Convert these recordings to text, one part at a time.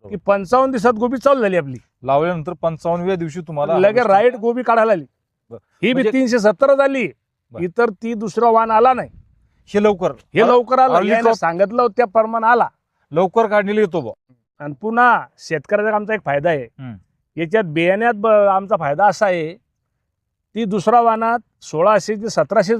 की 55 दिवसात गोबी चालू झाली आपली. लावल्यानंतर 55व्या दिवशी तुम्हाला लगेच राईट गोबी काढायला आली. बरं. ही बी म्हणजे 370 झाली. बरं. इतर ती दुसरा वाण आला नाही. हे लवकर आलं. early याने crop सांगितलं त्या प्रमाण आला. लवकर काढलेला येतो बा. आणि पुन्हा शेतकऱ्याचा आमचा एक फायदा आहे. हम्म. याच्यात बियाण्यात आमचा फायदा असा आहे ती दुसरा वाणात 1600 ते 1700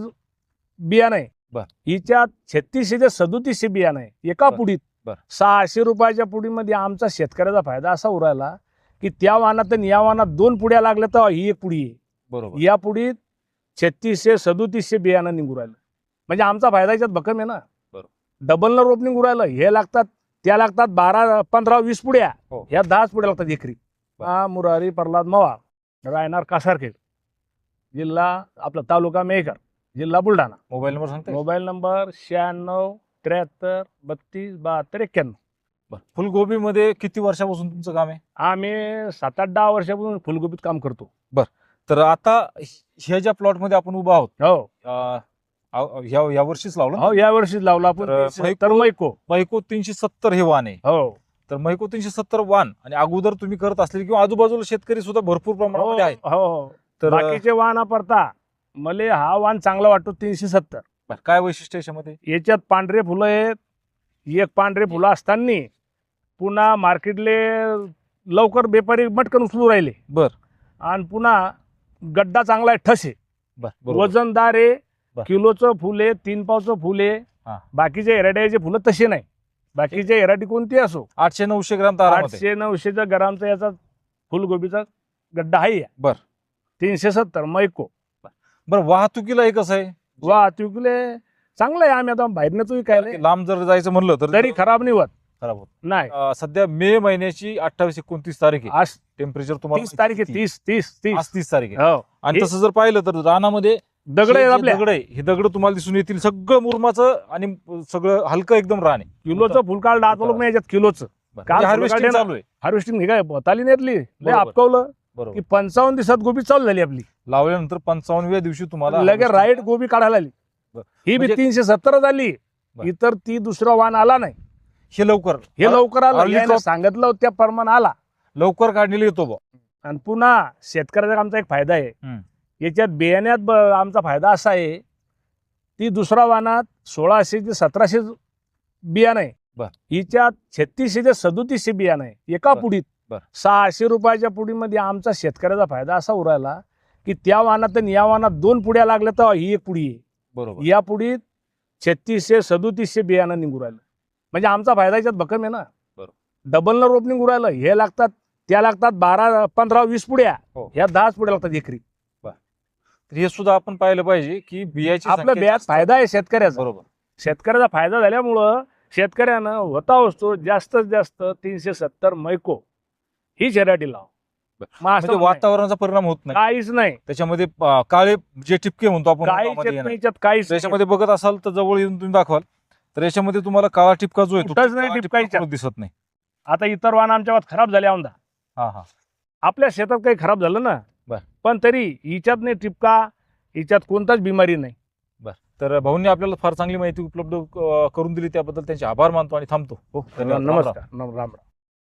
बियाणं आहे. बर. हिच्यात 3600 ते 3700 बियाणं आहे एका बर. पुडीत. बर. 600 रुपयाच्या पुडीमध्ये आमचा शेतकऱ्याचा फायदा असा उरायला की त्या वाणात आणि या वाणात 2 पुड्या लागल्या तर ही एक पुडी आहे. बरोबर. या पुडीत 3600 3700 बियाणं निघू राहिलं. म्हणजे आमचा फायदा याच्यात भक्कम आहे ना. बरोबर. डबल न रोप निघू राहिलं. हे लागतात त्या लागतात 12 15 20 पुड्या. हो. ह्या 10 पुड्या लागतात एकरी. बर. मुरारी प्रल्हाद मवाळ राहणार कासारखेड, जिल्हा आपला तालुका मेहकर, जिल्हा बुलढाणा. मोबाईल नंबर सांगते. Mobile number 96 73 32 72 91. फुलगोबी मध्ये किती वर्षापासून तुमचं काम आहे? आम्ही 7-8-10 वर्षापासून फुलगोबीत काम करतो. तर आता ह्या ज्या प्लॉट मध्ये आपण उभा आहोत हो या वर्षीच लावलं ना? हो या वर्षीच लावला आपण. तर मैको मैको 370 हे वाण आहे. हो तर मैको 370 वाण आणि अगोदर तुम्ही करत असलेले किंवा आजूबाजूला शेतकरी सुद्धा भरपूर प्रमाणामध्ये आहेत. हो. तर बाकीचे वाण वापरता मले हा वाण चांगला वाटतो 370. काय वैशिष्ट्य याच्यामध्ये? याच्यात पांढरे फुलं आहेत. एक पांढरे फुलं असताना पुन्हा मार्केटले लवकर व्यापारी मटकन उचलू राहिले. बर. आणि पुन्हा गड्डा चांगला आहे, ठस आहे, बरोबर. वजनदार आहे. बर. किलोचं फुल आहे, 3 पावचं फुल आहे. हा. बाकीचे एराड्याचे फुलं तसे नाही. बाकीचे एराडी कोणती असो 800-900 ग्राम तर आरामात आहे. 800-900 ग्रामचा याचा फुलगोबीचा गड्डा आहे. बर. 370 मैको. बरं, वाहतुकीला हे कसं आहे? वाहतुकीले चांगलं आहे. आम्ही आता बाहेरनं तुम्ही काय लांब जर जायचं म्हणलं तर तरी खराब नाही होत. खराब होत नाही. सध्या मे महिन्याची 28-29 तारीख आहे. आज टेम्परेचर तुम्हाला 30 तारीख आहे. 30. आज 30 तारीख आहे. हो. आणि हे- तसं जर पाहिलं तर रानामध्ये दगड आहे हे जे आपल्या. दगड आहे, हे दगड तुम्हाला दिसून येतील. सगळं मुरमाचं आणि सगळं हलकं एकदम रान आहे. किलोचं फुल काढ दाखवलं नाही याच्यात किलोचं. बरं. काल म्हणजे हार्वेस्टिंग फुलं चालू आहे. हार्वेस्टिंग निघाय बताली नेतली लय बरोबर. आपकवलं बरोबर. की 55 दिवसात गोबी चालू झाली आपली. लावल्यानंतर 55व्या दिवशी तुम्हाला लगेच harvesting- राईट गोबी काढायला आली. बरं. ही बी म्हणजे- 370 झाली. बरं. इतर ती दुसरा वाण आला नाही. हे लवकर लवकर आलं. early याने crop- सांगितलं त्या प्रमाण आला. लवकर काढलेला येतो बा. आणि पुन्हा शेतकऱ्याचा आमचा एक फायदा आहे. हम्म. याच्यात बियाण्यात आमचा फायदा असा आहे ती दुसरा वाणात 1600 ते 1700 बियाणं आहे. बर. हिच्यात 3600 ते 3700 बियाणं आहे एका बर. पुडीत. बर. 600 रुपयाच्या पुडीमध्ये आमचा शेतकऱ्याचा फायदा असा उरायला की त्या वाणात आणि या वाणात 2 पुड्या लागल्या तर ही एक पुडी आहे. बरोबर. या पुडीत 3600 3700 बियाणं निघू राहिलं. म्हणजे आमचा फायदा याच्यात भक्कम आहे ना. बरोबर. डबल न रोप निघू राहिलं. हे लागतात त्या लागतात 12 15 20 पुड्या. हो. ह्या 10 पुड्या लागतात एकरी. तर हे सुद्धा आपण पाहिलं पाहिजे की बियाची आपलं संख्या बियात जास्त- फायदा आहे शेतकऱ्याचा. बरोबर. शेतकऱ्याचा फायदा झाल्यामुळं शेतकऱ्यानं होता वस्तू जास्तीत जास्त 370 मैको ही व्हरायटी लाव. मग असं म्हणजे वातावरणाचा परिणाम होत नाही काहीच नाही. त्याच्यामध्ये. काळे जे टिपके म्हणतो आपण काहीच उन्हामध्ये येत येणार. नाही याच्यात काहीच नाही. त्याच्यामध्ये बघत असाल तर जवळ येऊन तुम्ही दाखवाल तर याच्यामध्ये तुम्हाला काळा टिपका जो आहे तो कुठंच नाही काळा टिपका याच्यात. कुठं दिसत नाही. आता इतर वाहन आमच्या गावात खराब झाले आमदा. हा. आपल्या शेतात काही खराब झालं ना. बर. पण तरी हिच्यात नाही टिपका, हिच्यात कोणताच बिमारी नाही. तर भाऊंनी आपल्याला फार चांगली माहिती उपलब्ध करून दिली त्याबद्दल त्यांचे आभार मानतो आणि थांबतो. हो, धन्यवाद. राम राम. नमस्कार. राम राम.